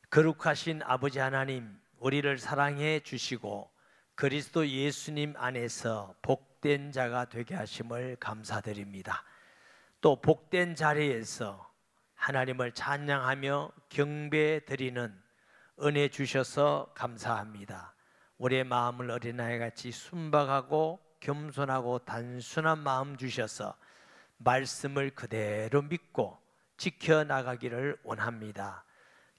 거룩하신 아버지 하나님, 우리를 사랑해 주시고 그리스도 예수님 안에서 복된 자가 되게 하심을 감사드립니다. 또 복된 자리에서 하나님을 찬양하며 경배 드리는 은혜 주셔서 감사합니다. 우리의 마음을 어린아이같이 순박하고 겸손하고 단순한 마음 주셔서 말씀을 그대로 믿고 지켜나가기를 원합니다.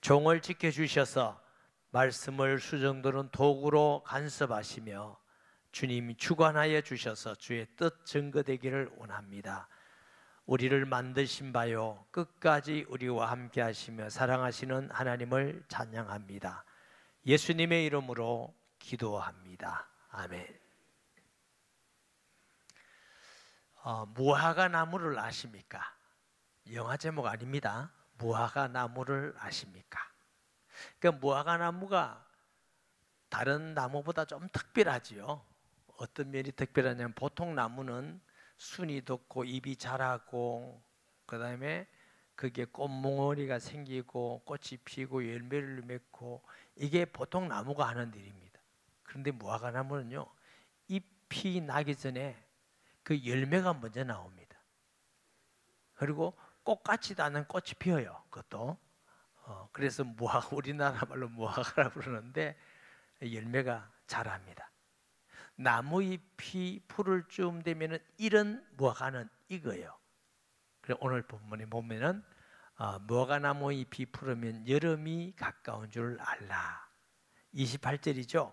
종을 지켜주셔서 말씀을 수정되는 도구로 간섭하시며 주님이 주관하여 주셔서 주의 뜻 증거되기를 원합니다. 우리를 만드신 바요 끝까지 우리와 함께 하시며 사랑하시는 하나님을 찬양합니다. 예수님의 이름으로 기도합니다. 아멘. 무화과 나무를 아십니까? 영화 제목 아닙니다. 무화과 나무를 아십니까? 그러니까 무화과 나무가 다른 나무보다 좀 특별하지요. 어떤 면이 특별하냐면 보통 나무는 순이 돋고 잎이 자라고 그 다음에 그게 꽃몽어리가 생기고 꽃이 피고 열매를 맺고 이게 보통 나무가 하는 일입니다. 그런데 무화과 나무는요, 잎이 나기 전에 그 열매가 먼저 나옵니다. 그리고 꽃같이 나는 꽃이 피어요. 그것도 그래서 우리나라 말로 무화과라고 부르는데 열매가 자랍니다. 나무 잎이 풀을 쯤 되면은 이런 무화과는 익어요. 그래서 오늘 본문에 보면은 무화과 나무 잎이 푸르면 여름이 가까운 줄 알라. 28절이죠.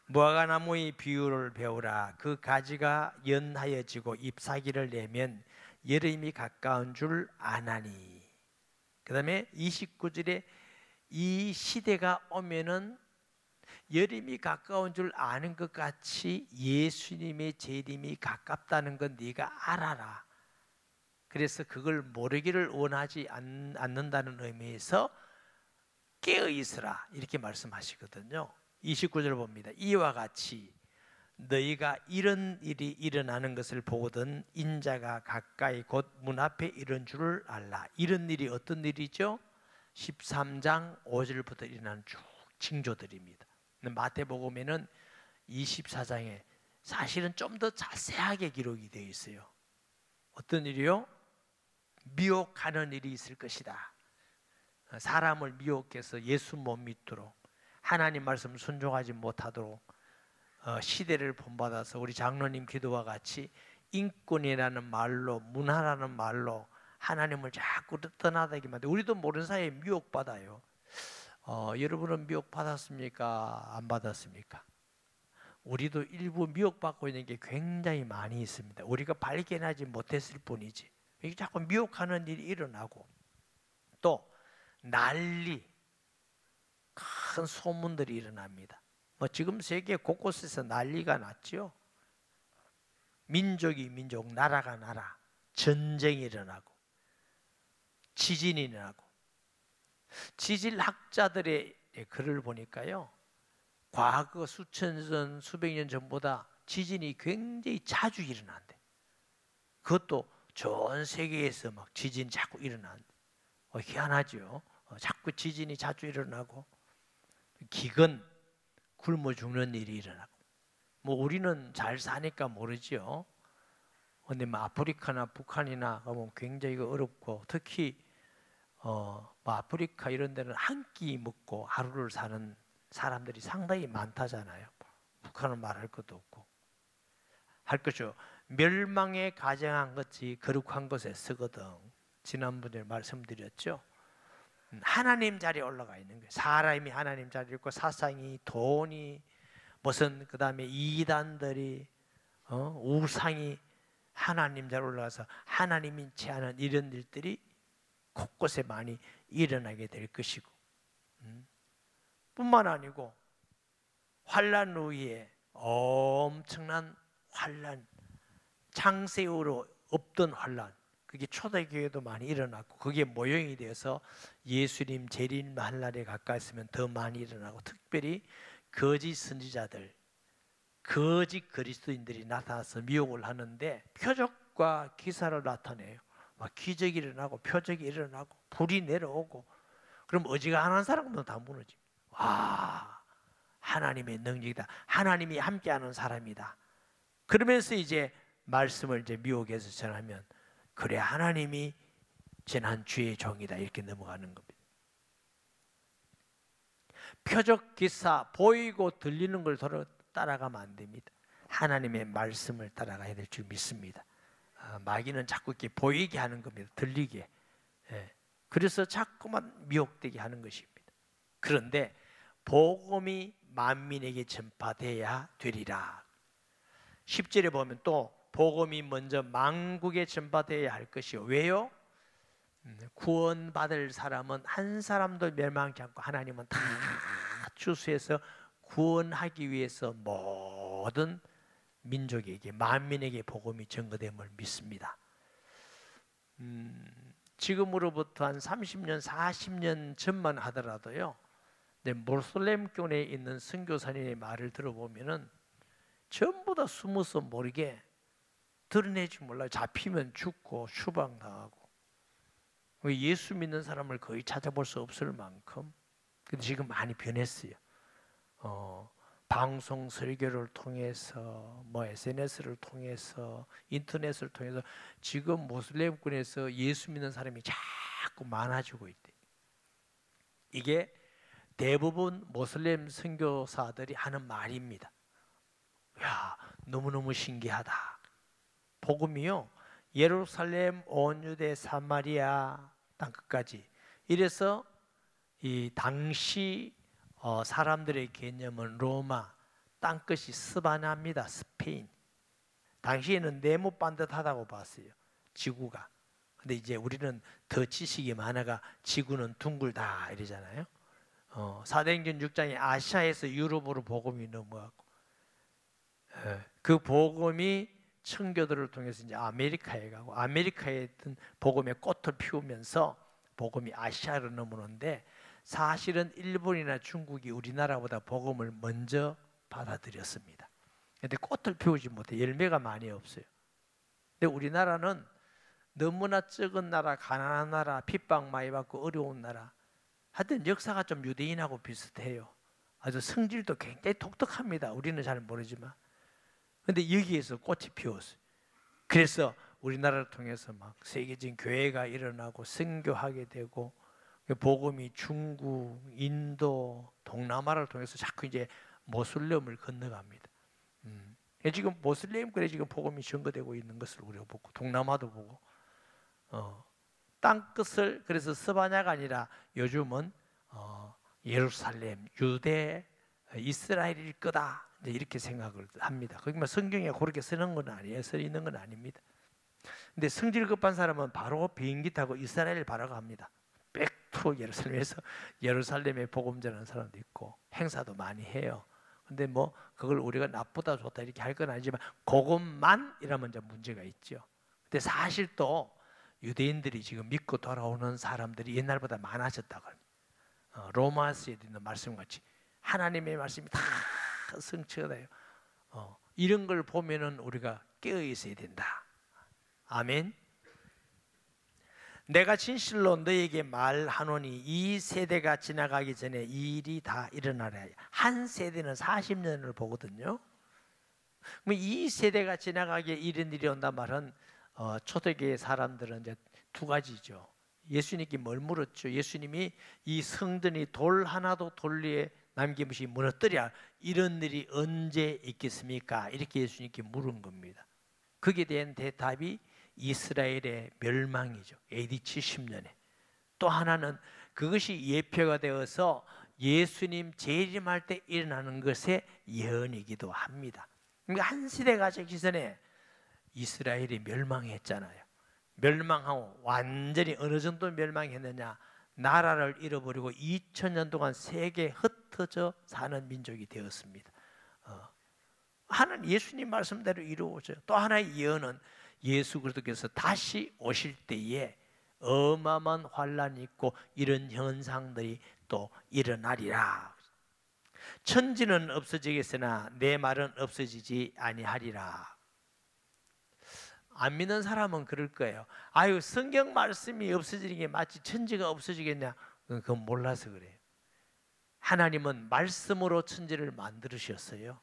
무화과 나무의 비유를 배우라. 그 가지가 연하여지고 잎사귀를 내면 여름이 가까운 줄 아나니. 그 다음에 29절에 이 시대가 오면은 여름이 가까운 줄 아는 것 같이 예수님의 재림이 가깝다는 건 네가 알아라. 그래서 그걸 모르기를 원하지 않는다는 의미에서 깨어 있으라 이렇게 말씀하시거든요. 29절 봅니다. 이와 같이 너희가 이런 일이 일어나는 것을 보거든 인자가 가까이 곧 문 앞에 이른 줄을 알라. 이런 일이 어떤 일이죠? 13장 5절부터 일어나는 쭉 징조들입니다. 마태복음에는 24장에 사실은 좀 더 자세하게 기록이 되어 있어요. 어떤 일이요? 미혹하는 일이 있을 것이다. 사람을 미혹해서 예수 못 믿도록 하나님 말씀 순종하지 못하도록 시대를 본받아서 우리 장로님 기도와 같이 인권이라는 말로 문화라는 말로 하나님을 자꾸 떠나다니게 만들고 우리도 모르는 사이에 미혹받아요. 여러분은 미혹받았습니까? 안 받았습니까? 우리도 일부 미혹받고 있는 게 굉장히 많이 있습니다. 우리가 발견하지 못했을 뿐이지. 이게 자꾸 미혹하는 일이 일어나고 또 난리, 큰 소문들이 일어납니다. 지금 세계 곳곳에서 난리가 났죠. 민족이 민족, 나라가 나라, 전쟁이 일어나고 지진이 일어나고 지질학자들의 글을 보니까요, 과거 수천 년, 수백 년 전보다 지진이 굉장히 자주 일어난대. 그것도 전 세계에서 막 지진이 자꾸 일어난대. 희한하죠. 자꾸 지진이 자주 일어나고 기근, 굶어 죽는 일이 일어나고 우리는 잘 사니까 모르죠. 근데 아프리카나 북한이나 가면 굉장히 어렵고 특히 아프리카 이런 데는 한 끼 먹고 하루를 사는 사람들이 상당히 많다잖아요. 북한은 말할 것도 없고. 할 것이요. 멸망에 가정한 것이 거룩한 것에 쓰거든. 지난번에 말씀드렸죠. 하나님 자리에 올라가 있는 거예요. 사람이 하나님 자리에 있고 사상이, 돈이, 무슨 그 다음에 이단들이, 우상이 하나님 자리에 올라가서 하나님인 채 하는 이런 일들이 곳곳에 많이 일어나게 될 것이고, 뿐만 아니고 환난 후에 엄청난 환난, 창세 이후로 없던 환난, 그게 초대교회도 많이 일어났고 그게 모형이 되어서 예수님 재림 날에 가까이 있으면 더 많이 일어나고 특별히 거짓 선지자들, 거짓 그리스도인들이 나타나서 미혹을 하는데 표적과 기사를 나타내요. 막 기적이 일어나고 표적이 일어나고 불이 내려오고 그럼 어지간한 사람도 다 무너집니다. 와, 하나님의 능력이다. 하나님이 함께하는 사람이다. 그러면서 이제 말씀을 이제 미혹해서 전하면, 그래, 하나님이 지난 주의 종이다, 이렇게 넘어가는 겁니다. 표적 기사, 보이고 들리는 걸 서로 따라가면 안 됩니다. 하나님의 말씀을 따라가야 될 줄 믿습니다. 마귀는 자꾸 이렇게 보이게 하는 겁니다. 들리게. 그래서 자꾸만 미혹되게 하는 것입니다. 그런데 복음이 만민에게 전파돼야 되리라. 10절에 보면 또 복음이 먼저 만국에 전파돼야 할 것이요. 왜요? 구원받을 사람은 한 사람도 멸망치 않고 하나님은 다 추수해서 구원하기 위해서 모든 민족에게, 만민에게 복음이 전거됨을 믿습니다. 지금으로부터 한 30년, 40년 전만 하더라도요, 모슬렘교내에 있는 선교사님의 말을 들어보면은 전부 다 숨어서 모르게 드러내지 몰라요. 잡히면 죽고 추방당하고. 예수 믿는 사람을 거의 찾아볼 수 없을 만큼. 근데 지금 많이 변했어요. 방송 설교를 통해서, SNS를 통해서, 인터넷을 통해서 지금 모슬렘권에서 예수 믿는 사람이 자꾸 많아지고 있대. 이게 대부분 모슬렘 선교사들이 하는 말입니다. 야, 너무너무 신기하다. 복음이요, 예루살렘, 온 유대, 사마리아 땅끝까지. 이래서 이 당시 사람들의 개념은 로마, 땅끝이 스바냐입니다. 스페인. 당시에는 네모 반듯하다고 봤어요, 지구가. 근데 이제 우리는 더 지식이 많아가 지구는 둥글다 이러잖아요. 사도행전 6장에 아시아에서 유럽으로 복음이 넘어가고, 그 복음이 청교도를 통해서 이제 아메리카에 가고, 아메리카에 있던 복음의 꽃을 피우면서 복음이 아시아로 넘어오는데, 사실은 일본이나 중국이 우리나라보다 복음을 먼저 받아들였습니다. 그런데 꽃을 피우지 못해, 열매가 많이 없어요. 근데 우리나라는 너무나 적은 나라, 가난한 나라, 핍박 많이 받고 어려운 나라. 하여튼 역사가 좀 유대인하고 비슷해요. 아주 성질도 굉장히 독특합니다. 우리는 잘 모르지만. 그런데 여기에서 꽃이 피었어요. 그래서 우리나라를 통해서 막 세계적인 교회가 일어나고 선교하게 되고, 복음이 중국, 인도, 동남아를 통해서 자꾸 이제 모슬렘을 건너갑니다. 지금 모슬렘권에 지금 복음이 전거되고 있는 것을 우리가 보고, 동남아도 보고, 땅끝을, 그래서 스바냐가 아니라 요즘은 예루살렘, 유대, 이스라엘일 거다, 이렇게 생각을 합니다. 그러니까 성경에 그렇게 쓰는 건 아니에요. 써 있는 건 아닙니다. 근데 성질 급한 사람은 바로 비행기 타고 이스라엘 바로 갑니다. 백투 예루살렘에서 예루살렘에 복음 전하는 사람도 있고, 행사도 많이 해요. 근데 뭐 그걸 우리가 나쁘다 좋다 이렇게 할 건 아니지만, 그것만 이라면 이제 문제가 있죠. 근데 사실 또 유대인들이 지금 믿고 돌아오는 사람들이 옛날보다 많아졌다고 합니다. 로마서에 있는 말씀같이 하나님의 말씀이 다 성취가 돼요. 이런 걸 보면은 우리가 깨어 있어야 된다. 아멘. 내가 진실로 너에게 말하노니 이 세대가 지나가기 전에 이 일이 다 일어나라. 한 세대는 40년을 보거든요. 그럼 이 세대가 지나가기에 이런 일이 온단 말은, 초대교회 사람들은 이제 두 가지죠. 예수님께 뭘 물었죠? 예수님이 이 성전이 돌 하나도 돌 위에 남김없이 무너뜨려 이런 일이 언제 있겠습니까? 이렇게 예수님께 물은 겁니다. 거기에 대한 대답이 이스라엘의 멸망이죠. AD 70년에. 또 하나는 그것이 예표가 되어서 예수님 재림할 때 일어나는 것의 예언이기도 합니다. 그러니까 한 시대가 되기 전에 이스라엘이 멸망했잖아요. 멸망하고 완전히 어느 정도 멸망했느냐, 나라를 잃어버리고 2000년 동안 세계에 흩어져 사는 민족이 되었습니다. 하나님 예수님 말씀대로 이루어져요. 또 하나의 예언은 예수 그리스도께서 다시 오실 때에 어마어마한 환란이 있고 이런 현상들이 또 일어나리라. 천지는 없어지겠으나 내 말은 없어지지 아니하리라. 안 믿는 사람은 그럴 거예요. 아유, 성경 말씀이 없어지는 게 마치 천지가 없어지겠냐? 그건 몰라서 그래요. 하나님은 말씀으로 천지를 만드셨어요.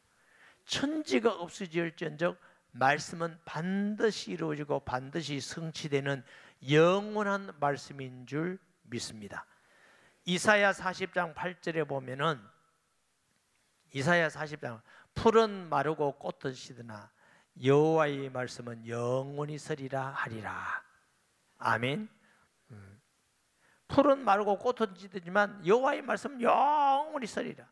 천지가 없어질지언정 말씀은 반드시 이루어지고 반드시 성취되는 영원한 말씀인 줄 믿습니다. 이사야 40장 8절에 보면은 이사야 40장 풀은 마르고 꽃은 시드나 여호와의 말씀은 영원히 서리라 하리라. 아멘. 풀은 마르고 꽃은 시드지만 여호와의 말씀은 영원히 서리라.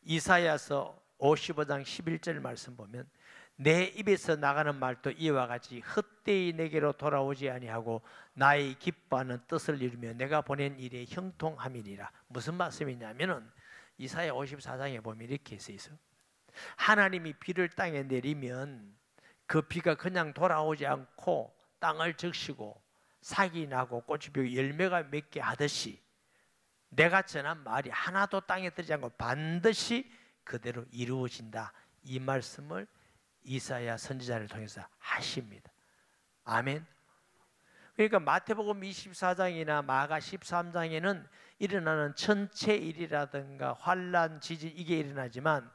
이사야서 55장 11절 말씀 보면 내 입에서 나가는 말도 이와 같이 헛되이 내게로 돌아오지 아니하고 나의 기뻐하는 뜻을 이루며 내가 보낸 일에 형통함이니라. 무슨 말씀이냐면은 이사야 54장에 보면 이렇게 써 있어. 하나님이 비를 땅에 내리면 그 비가 그냥 돌아오지 않고 땅을 적시고 삭이 나고 꽃이 피고 열매가 맺게 하듯이 내가 전한 말이 하나도 땅에 들지 않고 반드시 그대로 이루어진다. 이 말씀을 이사야 선지자를 통해서 하십니다. 아멘. 그러니까 마태복음 24장이나 마가 13장에는 일어나는 천체 일이라든가 환란, 지진 이게 일어나지만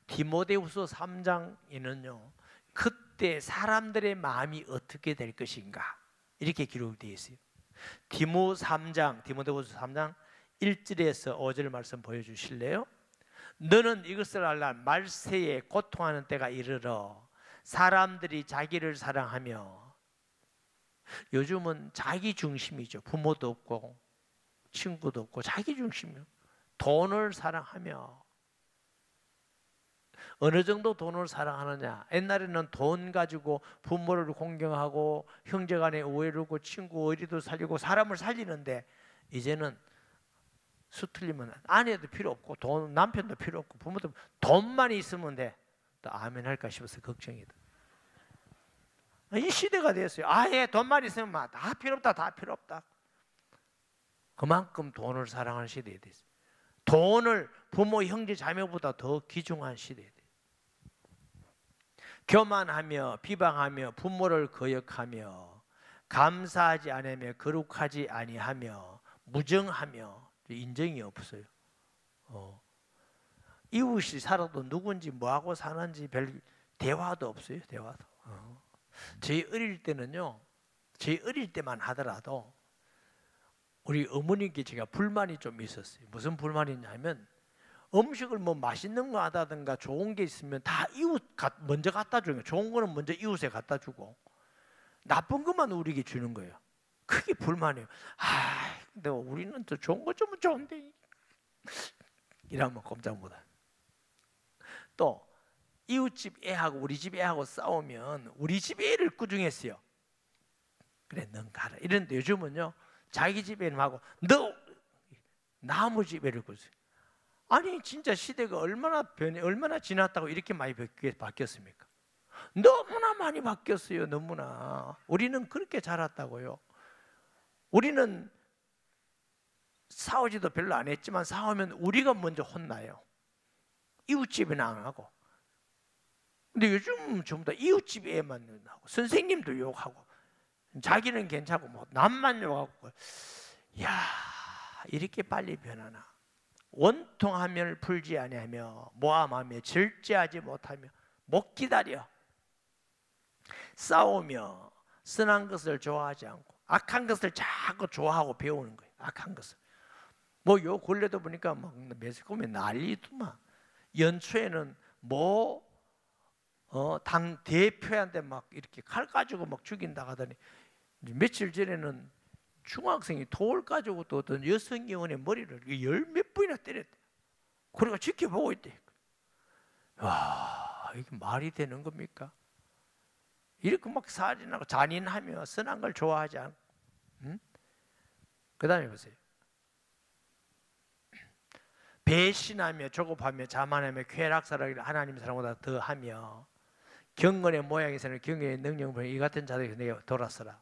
디모데후서 3장에는요 그때 사람들의 마음이 어떻게 될 것인가 이렇게 기록되어 있어요. 디모데후서 3장 1절에서 5절 말씀 보여주실래요? 너는 이것을 알라. 말세에 고통하는 때가 이르러 사람들이 자기를 사랑하며, 요즘은 자기 중심이죠. 부모도 없고 친구도 없고 자기 중심이요. 돈을 사랑하며. 어느 정도 돈을 사랑하느냐. 옛날에는 돈 가지고 부모를 공경하고 형제간에 오해르고 친구 의리도 살리고 사람을 살리는데 이제는 수틀리면 아내도 필요 없고 돈, 남편도 필요 없고 부모도 돈만 있으면 돼. 또 아멘 할까 싶어서 걱정이다. 이 시대가 됐어요. 아예 돈만 있으면 다 필요 없다, 다 필요 없다. 그만큼 돈을 사랑하는 시대에 됐어요. 돈을 부모, 형제, 자매보다 더 귀중한 시대에 됐어요. 교만하며 비방하며 부모를 거역하며 감사하지 않으며 거룩하지 아니하며 무정하며 인정이 없어요. 이웃이 살아도 누군지 뭐하고 사는지 별 대화도 없어요. 대화도. 저희 어릴 때는요, 저희 어릴 때만 하더라도 우리 어머니께 제가 불만이 좀 있었어요. 무슨 불만이냐면 음식을 뭐 맛있는 거 하다든가 좋은 게 있으면 다 이웃 먼저 갖다 주는 거예요. 좋은 거는 먼저 이웃에 갖다 주고 나쁜 것만 우리에게 주는 거예요. 그게 불만이에요. 근데 우리는 또 좋은 거 주면 좋은데 이러면 꼼짝 못해. 또 이웃집 애하고 우리 집 애하고 싸우면 우리 집 애를 꾸중했어요. 그래 넌 가라. 이런데 요즘은요 자기 집 애하고 너 나무 집 애를 꾸중. 아니 진짜 시대가 얼마나 지났다고 이렇게 많이 바뀌었습니까? 너무나 많이 바뀌었어요. 너무나. 우리는 그렇게 자랐다고요. 우리는 싸우지도 별로 안 했지만 싸우면 우리가 먼저 혼나요. 이웃집에는 안 하고. 근데 요즘 전부 다 이웃집 애만 하고 선생님도 욕하고 자기는 괜찮고 뭐 남만 욕하고. 야, 이렇게 빨리 변하나. 원통하면 풀지 아니하며 모함하며 절제하지 못하며 못 기다려. 싸우며 선한 것을 좋아하지 않고 악한 것을 자꾸 좋아하고 배우는 거예요. 악한 것을. 뭐 요 근래도 보니까 막 매스컴에 난리더만. 연초에는 당 대표한테 막 이렇게 칼 가지고 막 죽인다 하더니 며칠 전에는 중학생이 돌 가지고 또 어떤 여성 의원의 머리를 열 몇 번이나 때렸대. 그래가 지켜보고 있대. 와, 이게 말이 되는 겁니까? 이렇게 막 살인하고 잔인하며 선한 걸 좋아하지 않고. 그 다음에 보세요. 배신하며 조급하며 자만하며 쾌락사랑을 하나님 사랑보다 더하며 경건의 모양에서는 경건의 능력을 이 같은 자들에게 내가 돌아서라.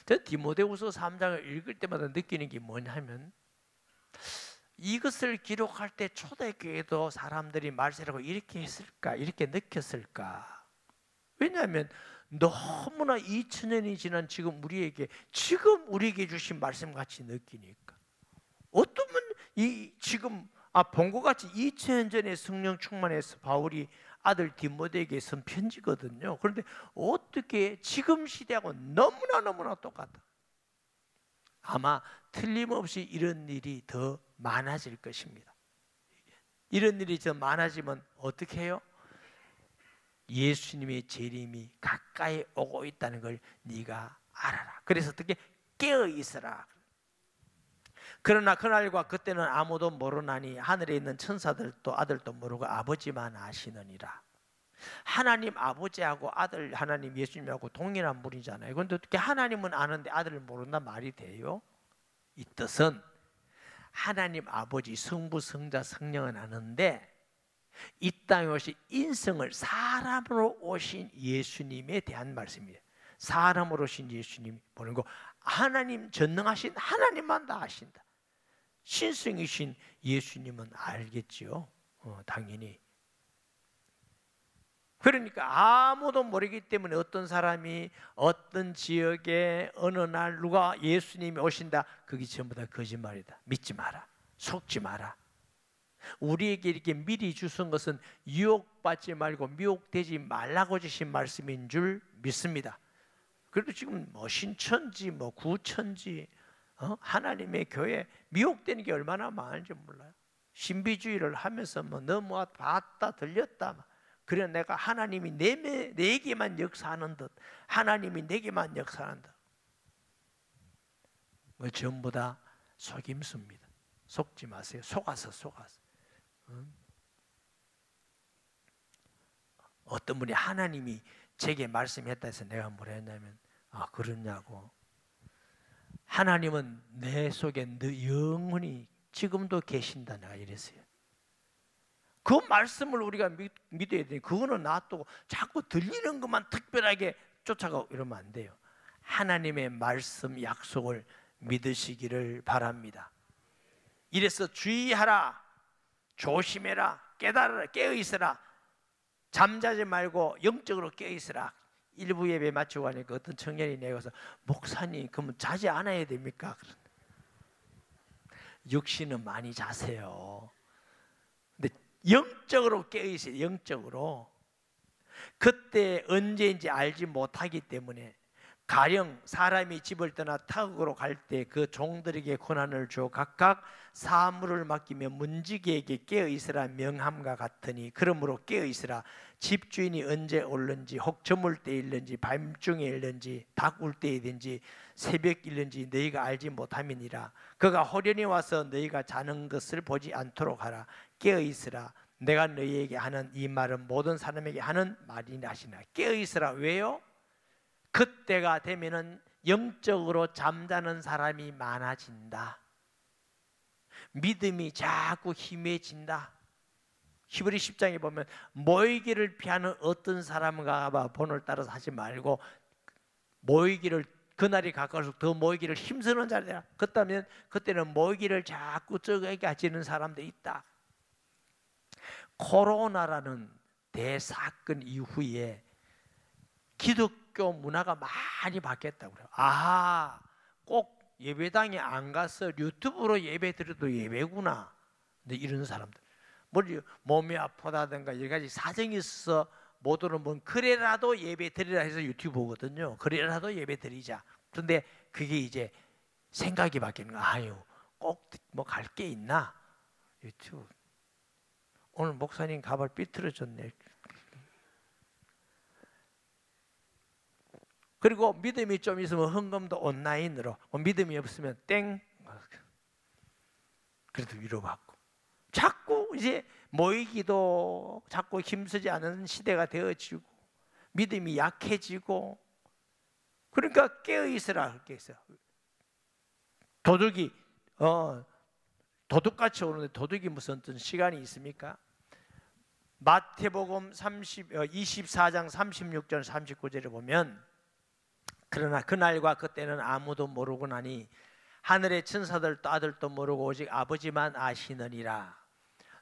저 디모데후서 3장을 읽을 때마다 느끼는 게 뭐냐면 이것을 기록할 때 초대교회도 사람들이 말세라고 이렇게 했을까, 이렇게 느꼈을까? 왜냐하면 너무나 2000년이 지난 지금 우리에게 주신 말씀 같이 느끼니까. 어떤 분 지금 본 것 같이 2000년 전에 성령 충만해서 바울이 아들 디모데에게 쓴 편지거든요. 그런데 어떻게 지금 시대하고 너무나 똑같아. 아마 틀림없이 이런 일이 더 많아질 것입니다. 이런 일이 더 많아지면 어떻게 해요? 예수님의 재림이 가까이 오고 있다는 걸 네가 알아라. 그래서 어떻게 깨어 있어라. 그러나 그날과 그때는 아무도 모르나니 하늘에 있는 천사들도 아들도 모르고 아버지만 아시느니라. 하나님 아버지하고 아들 하나님 예수님하고 동일한 분이잖아요. 그런데 어떻게 하나님은 아는데 아들을 모른다 말이 돼요? 이 뜻은 하나님 아버지 성부 성자 성령은 아는데 이 땅에 오신 인성을 사람으로 오신 예수님에 대한 말씀이에요. 사람으로 오신 예수님 보는 거, 하나님 전능하신 하나님만 다 아신다. 신성이신 예수님은 알겠죠. 당연히. 그러니까 아무도 모르기 때문에 어떤 사람이 어떤 지역에 어느 날 누가 예수님이 오신다, 그게 전부 다 거짓말이다. 믿지 마라. 속지 마라. 우리에게 이렇게 미리 주신 것은 유혹받지 말고 미혹되지 말라고 주신 말씀인 줄 믿습니다. 그래도 지금 신천지 구천지 하나님의 교회 미혹되는 게 얼마나 많은지 몰라요. 신비주의를 하면서 너무 봤다 들렸다. 그래 내가 하나님이 내게만 역사하는 듯, 하나님이 내게만 역사하는 듯. 전부 다 속임수입니다. 속지 마세요. 속아서. 어떤 분이 하나님이 제게 말씀했다 해서 내가 뭐라 했냐면, 그러냐고. 하나님은 내 속에 영원히 지금도 계신다, 내가 이랬어요. 그 말씀을 우리가 믿어야 되니, 그거는 놔두고 자꾸 들리는 것만 특별하게 쫓아가고 이러면 안 돼요. 하나님의 말씀 약속을 믿으시기를 바랍니다. 이래서 주의하라, 조심해라, 깨달아라, 깨어있어라, 잠자지 말고 영적으로 깨어있어라. 일부 예배 마치고 가니까 어떤 청년이 내가 와서, 목사님 그러면 자지 않아야 됩니까? 육신은 많이 자세요. 근데 영적으로 깨어있어요. 영적으로. 그때 언제인지 알지 못하기 때문에, 가령 사람이 집을 떠나 타국으로 갈 때 그 종들에게 권한을 주어 각각 사물을 맡기며 문지기에게 깨어있으라 명함과 같으니, 그러므로 깨어있으라. 집주인이 언제 올는지, 혹 저물 때일는지, 밤중에 일는지, 닭 울 때이든지, 새벽 일는지 너희가 알지 못함이니라. 그가 호련히 와서 너희가 자는 것을 보지 않도록 하라. 깨어있으라. 내가 너희에게 하는 이 말은 모든 사람에게 하는 말이니 하시나. 깨어있으라. 왜요? 그때가 되면은 영적으로 잠자는 사람이 많아진다. 믿음이 자꾸 희미해진다. 히브리 10장에 보면 모이기를 피하는 어떤 사람과 본을 따라서 하지 말고, 모이기를, 그날이 가까울수록 더 모이기를 힘쓰는 자리다. 그렇다면 그때는 모이기를 자꾸 적게 하시는 사람들이 있다. 코로나라는 대사건 이후에 기독교 문화가 많이 바뀌었다고 그래요. 꼭 예배당에 안 가서 유튜브로 예배 드려도 예배구나. 근데 이런 사람들, 몸이 아프다든가 여러 가지 사정이 있어서 못 오는, 그래라도 예배 드리라 해서 유튜브 보거든요. 그래라도 예배 드리자. 그런데 그게 이제 생각이 바뀌는 거야. 꼭 갈 게 있나? 유튜브. 오늘 목사님 가발 삐뚤어졌네. 그리고 믿음이 좀 있으면 헌금도 온라인으로, 믿음이 없으면 땡. 그래도 위로받고. 자꾸 이제 모이기도 자꾸 힘쓰지 않은 시대가 되어지고, 믿음이 약해지고. 그러니까 깨어있으라 그렇게 했어요. 도둑이 도둑같이 오는데 도둑이 무슨 어떤 시간이 있습니까? 마태복음 24장 36절 39절에 보면, 그러나 그날과 그때는 아무도 모르고 나니 하늘의 천사들도 아들도 모르고 오직 아버지만 아시느니라.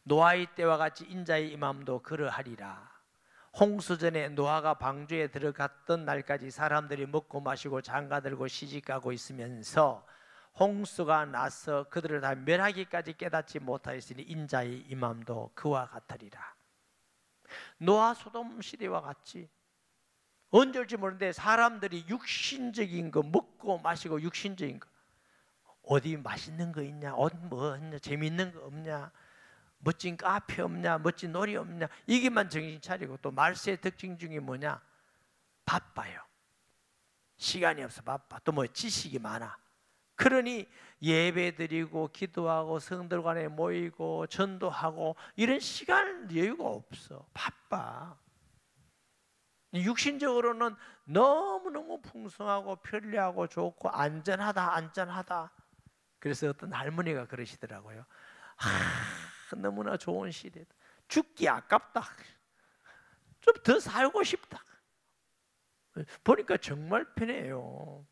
노아의 때와 같이 인자의 임함도 그러하리라. 홍수전에 노아가 방주에 들어갔던 날까지 사람들이 먹고 마시고 장가들고 시집가고 있으면서 홍수가 나서 그들을 다 멸하기까지 깨닫지 못하였으니 인자의 임함도 그와 같으리라. 노아 소돔 시대와 같이 언제 올지 모르는데 사람들이 육신적인 거 먹고 마시고 육신적인 거 어디 맛있는 거 있냐, 옷 뭐 있냐, 재밌는 거 없냐, 멋진 카페 없냐, 멋진 놀이 없냐, 이게만 정신 차리고 또 말세의 특징 중에 뭐냐, 바빠요. 시간이 없어 바빠. 또 뭐 지식이 많아. 그러니 예배드리고 기도하고 성들 간에 모이고 전도하고 이런 시간 여유가 없어. 바빠. 육신적으로는 너무너무 풍성하고 편리하고 좋고 안전하다. 그래서 어떤 할머니가 그러시더라고요. 너무나 좋은 시대다. 죽기 아깝다. 좀 더 살고 싶다. 보니까 정말 편해요.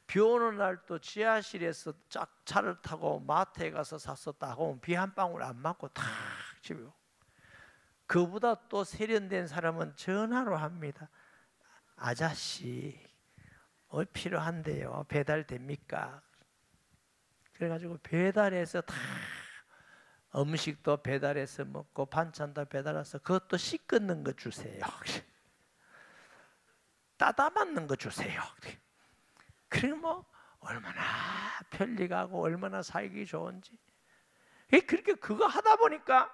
비 오는 날 또 지하실에서 쫙 차를 타고 마트에 가서 샀었다 하고 비 한 방울 안 맞고 탁 집에 오고. 그보다 또 세련된 사람은 전화로 합니다. 아저씨 필요한데요. 배달됩니까? 그래가지고 배달해서 다 음식도 배달해서 먹고 반찬도 배달해서 그것도 씻는 거 주세요. 따다 맞는 거 주세요. 그리고 뭐 얼마나 편리하고 얼마나 살기 좋은지. 그렇게 그거 하다 보니까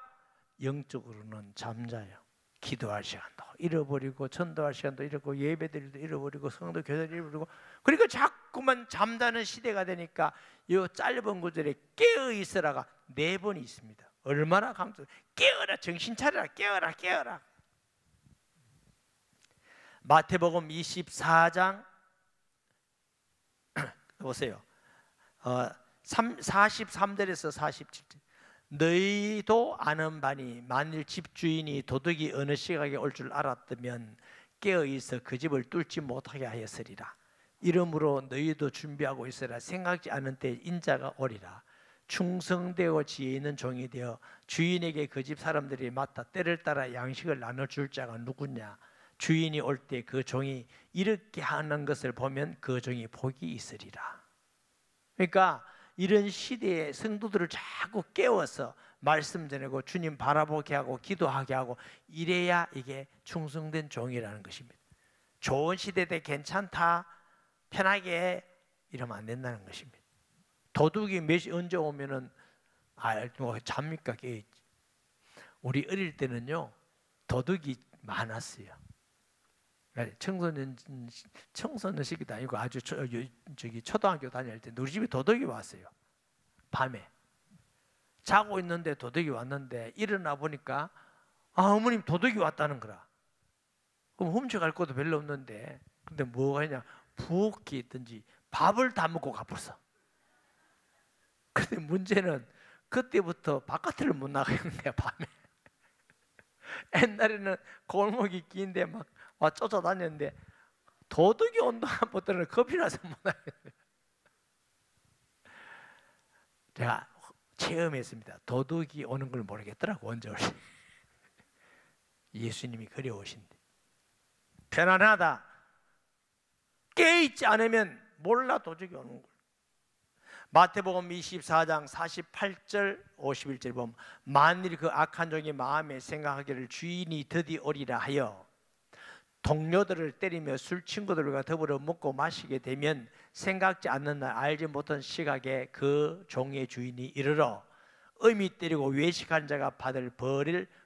영적으로는 잠자요. 기도할 시간도 잃어버리고 전도할 시간도 잃어버리고 예배드릴도 잃어버리고 성도 교제도 잃어버리고 그러니까 자꾸만 잠자는 시대가 되니까 이 짧은 구절에 깨어 있으라가 4번이 있습니다. 얼마나 강조. 깨어라, 정신 차려라, 깨어라. 마태복음 24장 보세요. 43절에서 47절. 너희도 아는 바니 만일 집주인이 도둑이 어느 시각에 올 줄 알았다면 깨어있어 그 집을 뚫지 못하게 하였으리라. 이러므로 너희도 준비하고 있으라. 생각지 않은 때 인자가 오리라. 충성되고 지혜 있는 종이 되어 주인에게 그 집 사람들이 맡아 때를 따라 양식을 나눠줄 자가 누구냐. 주인이 올 때 그 종이 이렇게 하는 것을 보면 그 종이 복이 있으리라. 그러니까 이런 시대에 성도들을 자꾸 깨워서 말씀 전하고 주님 바라보게 하고 기도하게 하고 이래야 이게 충성된 종이라는 것입니다. 좋은 시대대 괜찮다 편하게 이러면 안 된다는 것입니다. 도둑이 언제 오면은 뭐 잡니까? 깨있지. 우리 어릴 때는요 도둑이 많았어요. 청소년 시기도 아니고 아주 초등학교 다닐 때 우리 집에 도둑이 왔어요. 밤에 자고 있는데 도둑이 왔는데 일어나 보니까 어머님 도둑이 왔다는 거라. 그럼 훔쳐갈 것도 별로 없는데 근데 뭐가 있냐, 부엌에 있든지 밥을 다 먹고 가버렸어. 근데 문제는 그때부터 바깥을 못 나가는 거야. 밤에. 옛날에는 골목이 긴데 막 쫓아다녔는데 도둑이 온다부터는 겁이 나서 못 나가겠어요. 제가 체험했습니다. 도둑이 오는 걸 모르겠더라고. 언제 올지. 예수님이 그려오신대. 편안하다. 깨있지 않으면 몰라 도둑이 오는 걸. 마태복음 24장 48절 51절 보면 만일 그 악한 종이 마음에 생각하기를 주인이 드디 오리라 하여 동료들을 때리며 술 친구들과 더불어 먹고 마시게 되면 생각지 않는 날 알지 못한 시각에 그 종의 주인이 이르러 음이 때리고 외식한 자가 받을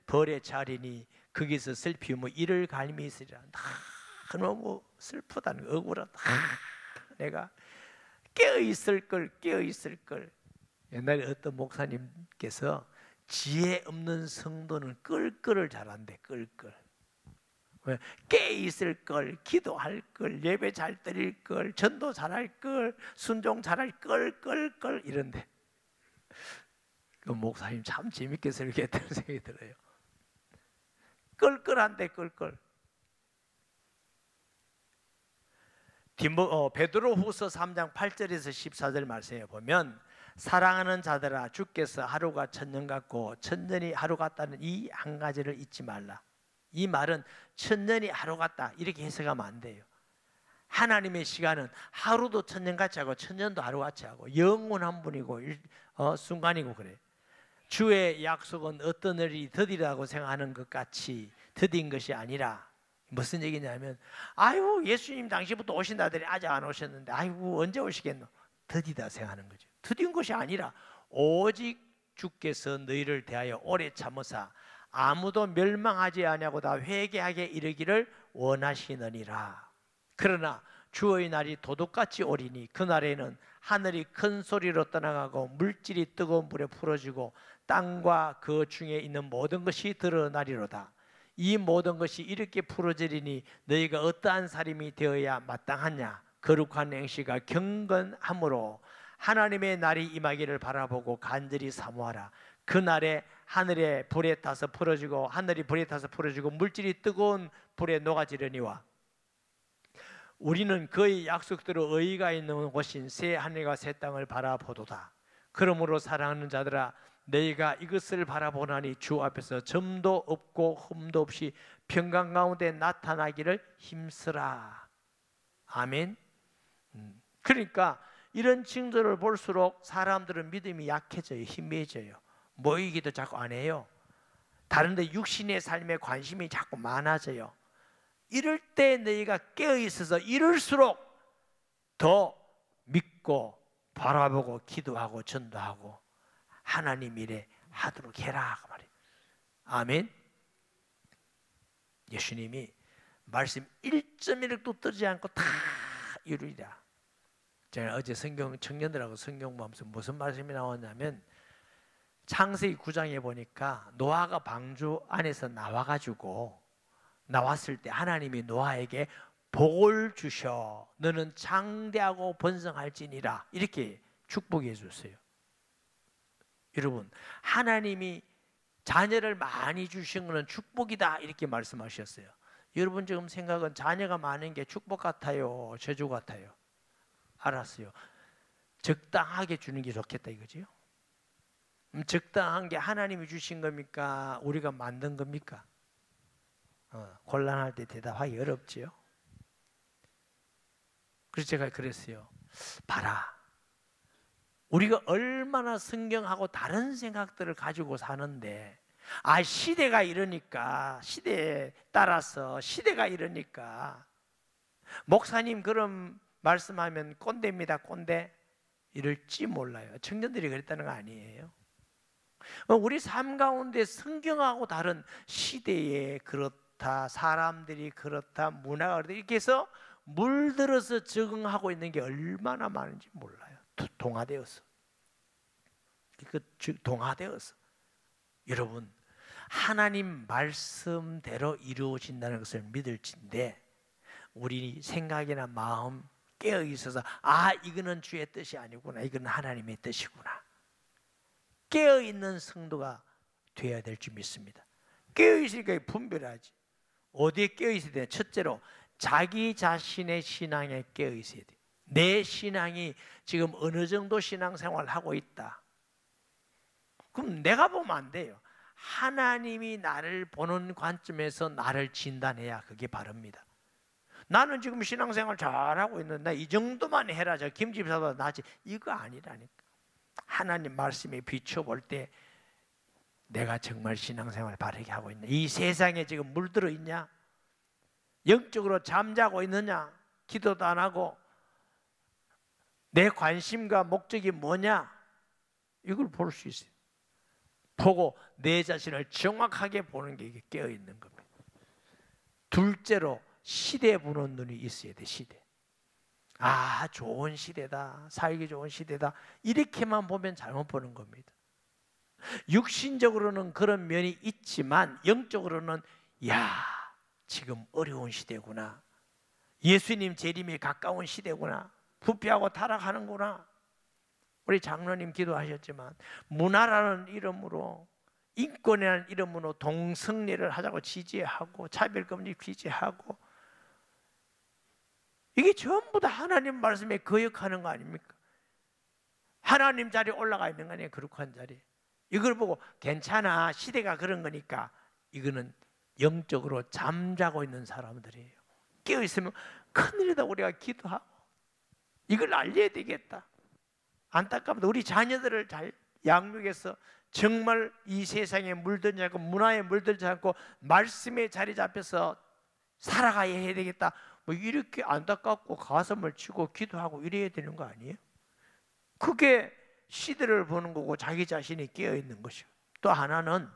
벌의 자리니 거기서 슬피우며 이를 갈미 있으리라. 너무 슬프다는 거, 억울하다. 내가 깨어있을 걸. 옛날에 어떤 목사님께서 지혜 없는 성도는 끌끌을 잘한대. 끌끌. 깨어있을 걸, 기도할 걸, 예배 잘 드릴 걸, 전도 잘할 걸, 순종 잘할 걸 이런데 그 목사님 참 재밌게 설교했다는 생각이 들어요. 끌끌한데 끌끌. 베드로후서 3장 8절에서 14절 말씀에 보면 사랑하는 자들아 주께서 하루가 천년 같고 천년이 하루 같다는 이 한 가지를 잊지 말라. 이 말은 천년이 하루 같다 이렇게 해석하면 안 돼요. 하나님의 시간은 하루도 천년같이 하고 천년도 하루같이 하고 영원한 분이고 순간이고 그래요. 주의 약속은 어떤 일이 더디다고 생각하는 것 같이 더딘 것이 아니라, 무슨 얘기냐면, 아이고 예수님 당시부터 오신다더니 아직 안 오셨는데 아이고 언제 오시겠노? 더디다 생각하는 거죠. 더딘 것이 아니라 오직 주께서 너희를 대하여 오래 참으사 아무도 멸망하지 아니하고 다 회개하게 이르기를 원하시느니라. 그러나 주의 날이 도둑같이 오리니 그날에는 하늘이 큰 소리로 떠나가고 물질이 뜨거운 불에 풀어지고 땅과 그 중에 있는 모든 것이 드러나리로다. 이 모든 것이 이렇게 풀어지리니 너희가 어떠한 사람이 되어야 마땅하냐? 거룩한 행실과 경건함으로 하나님의 날이 임하기를 바라보고 간절히 사모하라. 그날에 하늘에 불에 타서 풀어지고 하늘이 불에 타서 풀어지고 물질이 뜨거운 불에 녹아지려니와 우리는 그의 약속대로 의의가 있는 곳인 새 하늘과 새 땅을 바라보도다. 그러므로 사랑하는 자들아, 너희가 이것을 바라보나니 주 앞에서 점도 없고 흠도 없이 평강 가운데 나타나기를 힘쓰라. 아멘. 그러니까 이런 징조를 볼수록 사람들은 믿음이 약해져요. 희미해져요. 모이기도 자꾸 안 해요. 다른 데 육신의 삶에 관심이 자꾸 많아져요. 이럴 때 너희가 깨어있어서 이럴수록 더 믿고 바라보고 기도하고 전도하고 하나님 일에 하도록 해라 그 말이에요. 아멘. 예수님이 말씀 1.1도 뜨지 않고 다 이루리라. 제가 어제 성경 청년들하고 성경 보면서 무슨 말씀이 나왔냐면 창세기 9장에 보니까 노아가 방주 안에서 나왔을 때 하나님이 노아에게 복을 주셔 너는 장대하고 번성할지니라 이렇게 축복해 줬어요. 여러분, 하나님이 자녀를 많이 주신 것은 축복이다 이렇게 말씀하셨어요. 여러분 지금 생각은 자녀가 많은 게 축복 같아요, 저주 같아요? 알았어요. 적당하게 주는 게 좋겠다 이거지요. 적당한 게 하나님이 주신 겁니까? 우리가 만든 겁니까? 곤란할 때 대답하기 어렵지요. 그래서 제가 그랬어요. 봐라, 우리가 얼마나 성경하고 다른 생각들을 가지고 사는데, 시대가 이러니까, 시대에 따라서 시대가 이러니까 목사님 그런 말씀하면 꼰대입니다 꼰대 이럴지 몰라요. 청년들이 그랬다는 거 아니에요. 우리 삶 가운데 성경하고 다른 시대에 그렇다, 사람들이 그렇다, 문화가 그렇다 이렇게 해서 물들어서 적응하고 있는 게 얼마나 많은지 몰라요. 동화되어서. 동화되어서. 여러분, 하나님 말씀대로 이루어진다는 것을 믿을진데 우리 생각이나 마음 깨어 있어서 이거는 주의 뜻이 아니구나, 이건 하나님의 뜻이구나, 깨어 있는 성도가 되어야 될 줄 믿습니다. 깨어 있으니까 분별하지. 어디에 깨어 있어야 돼? 첫째로 자기 자신의 신앙에 깨어 있어야 돼. 내 신앙이 지금 어느 정도 신앙생활을 하고 있다. 그럼 내가 보면 안 돼요. 하나님이 나를 보는 관점에서 나를 진단해야 그게 바릅니다. 나는 지금 신앙생활 잘하고 있는데 이 정도만 해라, 저 김집사보다 낫지, 이거 아니라니까. 하나님 말씀에 비춰볼 때 내가 정말 신앙생활 바르게 하고 있냐, 이 세상에 지금 물들어 있냐, 영적으로 잠자고 있느냐, 기도도 안 하고 내 관심과 목적이 뭐냐, 이걸 볼 수 있어요. 보고 내 자신을 정확하게 보는 게 이게 깨어있는 겁니다. 둘째로 시대 보는 눈이 있어야 돼. 시대. 좋은 시대다, 살기 좋은 시대다, 이렇게만 보면 잘못 보는 겁니다. 육신적으로는 그런 면이 있지만 영적으로는 지금 어려운 시대구나, 예수님 재림이 가까운 시대구나, 부패하고 타락하는구나. 우리 장로님 기도하셨지만 문화라는 이름으로, 인권이라는 이름으로 동성애를 하자고 지지하고 차별금지 규제하고, 이게 전부 다 하나님 말씀에 거역하는 거 아닙니까? 하나님 자리에 올라가 있는 거 아니에요, 거룩한 자리에. 이걸 보고 괜찮아, 시대가 그런 거니까, 이거는 영적으로 잠자고 있는 사람들이에요. 깨어있으면 큰일이다. 우리가 기도하고 이걸 알려야 되겠다. 안타깝다. 우리 자녀들을 잘 양육해서 정말 이 세상에 물들지 않고 문화에 물들지 않고 말씀에 자리 잡혀서 살아가야 해야 되겠다. 뭐 이렇게 안타깝고 가슴을 치고 기도하고 이래야 되는 거 아니에요? 그게 시대를 보는 거고 자기 자신이 깨어 있는 것이고, 또 하나는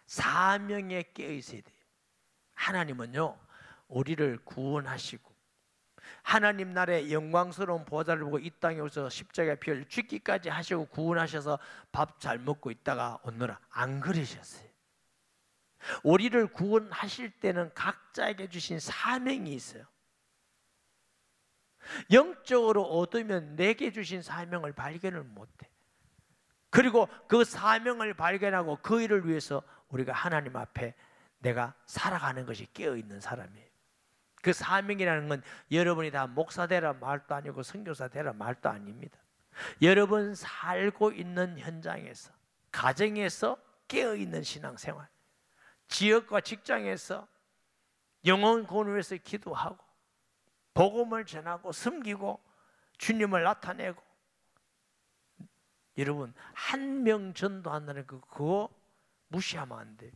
사명에 깨어 있어야 돼요. 하나님은요, 우리를 구원하시고 하나님 나라의 영광스러운 보좌를 보고 이 땅에 오셔서 십자가에 피 흘려 죽기까지 하시고 구원하셔서 밥 잘 먹고 있다가 오느라 안 그러셨어요. 우리를 구원하실 때는 각자에게 주신 사명이 있어요. 영적으로 얻으면 내게 주신 사명을 발견을 못해. 그리고 그 사명을 발견하고 그 일을 위해서 우리가 하나님 앞에 내가 살아가는 것이 깨어있는 사람이에요. 그 사명이라는 건 여러분이 다 목사 되라 말도 아니고 선교사 되라 말도 아닙니다. 여러분 살고 있는 현장에서, 가정에서 깨어있는 신앙생활, 지역과 직장에서 영혼 구원을 위해서 기도하고 복음을 전하고 섬기고 주님을 나타내고, 여러분 한 명 전도한다는 그거 무시하면 안 돼요.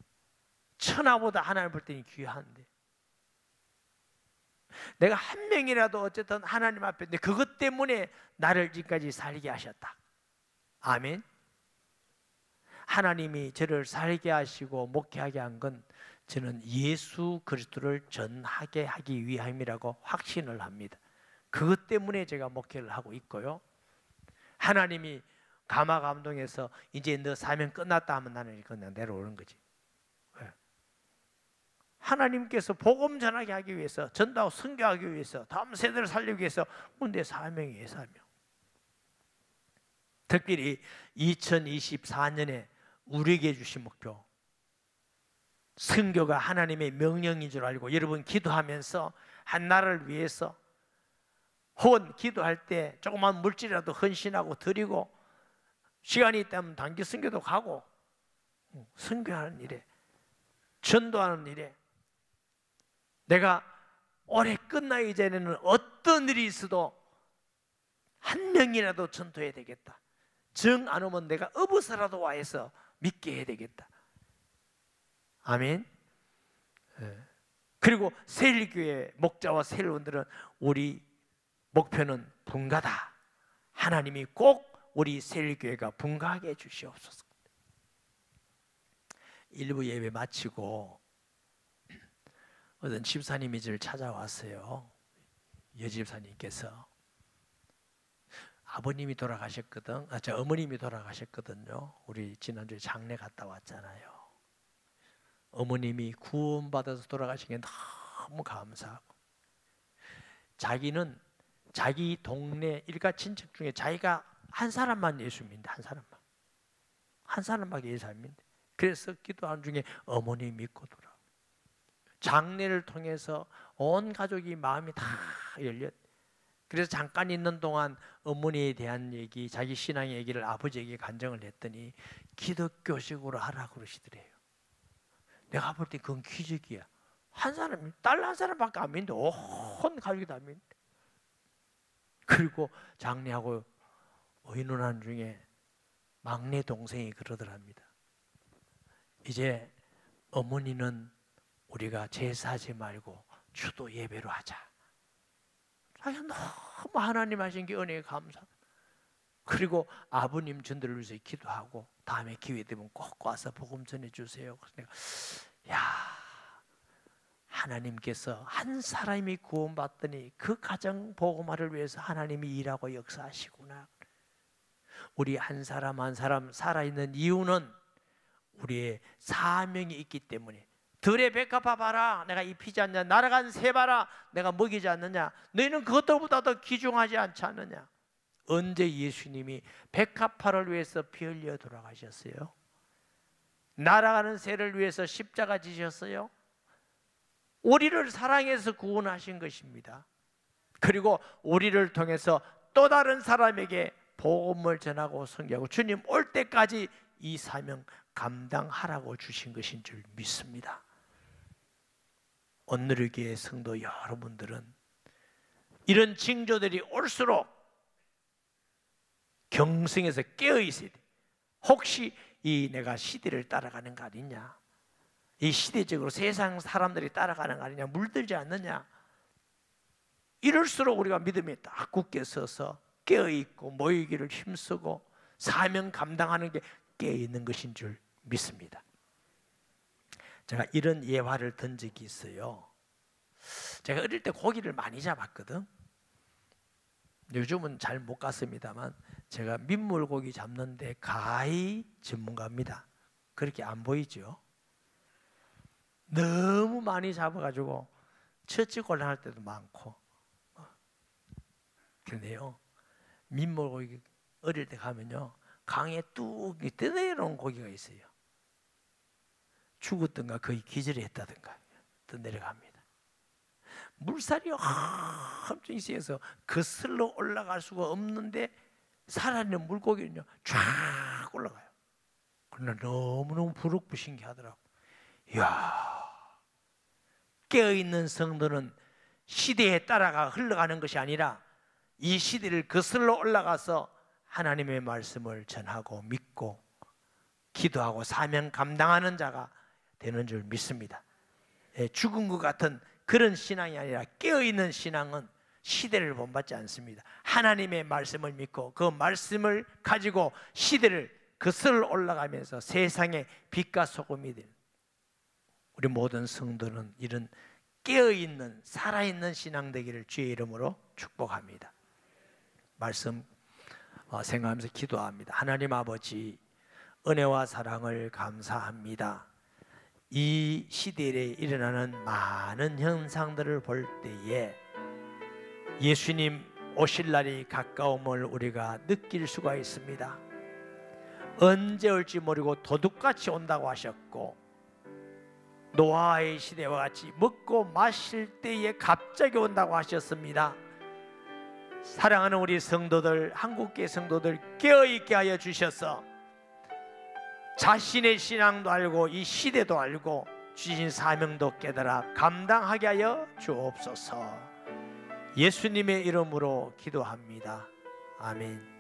천하보다 하나님 볼 때는 귀한데, 내가 한 명이라도 어쨌든 하나님 앞에 그것 때문에 나를 지금까지 살게 하셨다. 아멘. 하나님이 저를 살게 하시고 목회하게 한 건 저는 예수 그리스도를 전하게 하기 위함이라고 확신을 합니다. 그것 때문에 제가 목회를 하고 있고요. 하나님이 감화 감동해서 이제 너 사명 끝났다 하면 나는 그냥 내려오는 거지. 하나님께서 복음 전하게 하기 위해서, 전도하고 선교하기 위해서, 다음 세대를 살리기 위해서 내 사명이에요, 사명. 특별히 2024년에 우리에게 주신 목표, 선교가 하나님의 명령인 줄 알고 여러분 기도하면서 한 나라를 위해서 혹은 기도할 때 조그만 물질이라도 헌신하고 드리고 시간이 있다면 단기 선교도 가고 선교하는 일에, 전도하는 일에, 내가 올해 끝나기 전에는 어떤 일이 있어도 한 명이라도 전도해야 되겠다. 정 안 오면 내가 업어서라도 와서 믿게 해야 되겠다. 아멘. 그리고 세일교회 목자와 세일원들은 우리 목표는 분가다. 하나님이 꼭 우리 세일교회가 분가하게 해주시옵소서. 일부 예배 마치고 어떤 집사님이 저를 찾아왔어요. 여집사님께서 아버님이 돌아가셨거든. 저 어머님이 돌아가셨거든요. 우리 지난주에 장례 갔다 왔잖아요. 어머님이 구원받아서 돌아가신 게 너무 감사하고, 자기는 자기 동네 일가 친척 중에 자기가 한 사람만 예수 믿는데, 한 사람밖에 예수 안 믿는데, 그래서 기도하는 중에 어머니 믿고 돌아. 장례를 통해서 온 가족이 마음이 다 열렸. 그래서 잠깐 있는 동안 어머니에 대한 얘기, 자기 신앙의 얘기를 아버지에게 간증을 했더니 기독교식으로 하라고 그러시더래요. 내가 볼 때 그건 기적이야. 한 사람, 딸 한 사람밖에 안 믿는데 온 가족이 다 믿는데. 그리고 장례하고 의논하는 중에 막내 동생이 그러더랍니다. 이제 어머니는 우리가 제사하지 말고 주도 예배로 하자. 너무 하나님 하신 게 은혜에 감사. 그리고 아버님 전도를 위해서 기도하고 다음에 기회 되면 꼭 와서 복음 전해주세요. 그래서 내가 하나님께서 한 사람이 구원받더니 그 가정 복음화를 위해서 하나님이 일하고 역사하시구나. 우리 한 사람 한 사람 살아있는 이유는 우리의 사명이 있기 때문에. 들에 백합화 봐라, 내가 입히지 않냐. 날아간 새 봐라, 내가 먹이지 않느냐. 너희는 그것보다 더 귀중하지 않지 않느냐. 언제 예수님이 백합화를 위해서 피 흘려 돌아가셨어요? 날아가는 새를 위해서 십자가 지셨어요? 우리를 사랑해서 구원하신 것입니다. 그리고 우리를 통해서 또 다른 사람에게 복음을 전하고 선교하고 주님 올 때까지 이 사명 감당하라고 주신 것인 줄 믿습니다. 온누리교회 성도 여러분들은 이런 징조들이 올수록 경성에서 깨어 있어야 돼. 혹시 이 내가 시대를 따라가는 거 아니냐, 이 시대적으로 세상 사람들이 따라가는 거 아니냐, 물들지 않느냐. 이럴수록 우리가 믿음에 딱 굳게 서서 깨어있고 모이기를 힘쓰고 사명 감당하는 게 깨어있는 것인 줄 믿습니다. 제가 이런 예화를 든 적이 있어요. 제가 어릴 때 고기를 많이 잡았거든. 요즘은 잘 못 갔습니다만 제가 민물고기 잡는데 가히 전문가입니다. 그렇게 안 보이죠? 너무 많이 잡아가지고 처치 곤란할 때도 많고. 그런데요, 민물고기 어릴 때 가면요, 강에 뚝 떠내려온 고기가 있어요. 죽었던가 거의 기절했다든가 떠내려갑니다. 물살이 엄청 세서 거슬러 올라갈 수가 없는데 살아있는 물고기는요 쫙 올라가요. 그러나 너무너무 부럽고 신기하더라고. 이야, 깨어있는 성도는 시대에 따라가 흘러가는 것이 아니라 이 시대를 거슬러 올라가서 하나님의 말씀을 전하고 믿고 기도하고 사명 감당하는 자가 되는 줄 믿습니다. 죽은 것 같은 그런 신앙이 아니라 깨어있는 신앙은 시대를 본받지 않습니다. 하나님의 말씀을 믿고 그 말씀을 가지고 시대를 거슬러 올라가면서 세상의 빛과 소금이 된 우리 모든 성도는 이런 깨어있는 살아있는 신앙 되기를 주의 이름으로 축복합니다. 말씀 생각하면서 기도합니다. 하나님 아버지, 은혜와 사랑을 감사합니다. 이 시대에 일어나는 많은 현상들을 볼 때에 예수님 오실 날이 가까움을 우리가 느낄 수가 있습니다. 언제 올지 모르고 도둑같이 온다고 하셨고, 노아의 시대와 같이 먹고 마실 때에 갑자기 온다고 하셨습니다. 사랑하는 우리 성도들, 한국교회 성도들 깨어있게 하여 주셔서 자신의 신앙도 알고 이 시대도 알고 주신 사명도 깨달아 감당하게 하여 주옵소서. 예수님의 이름으로 기도합니다. 아멘.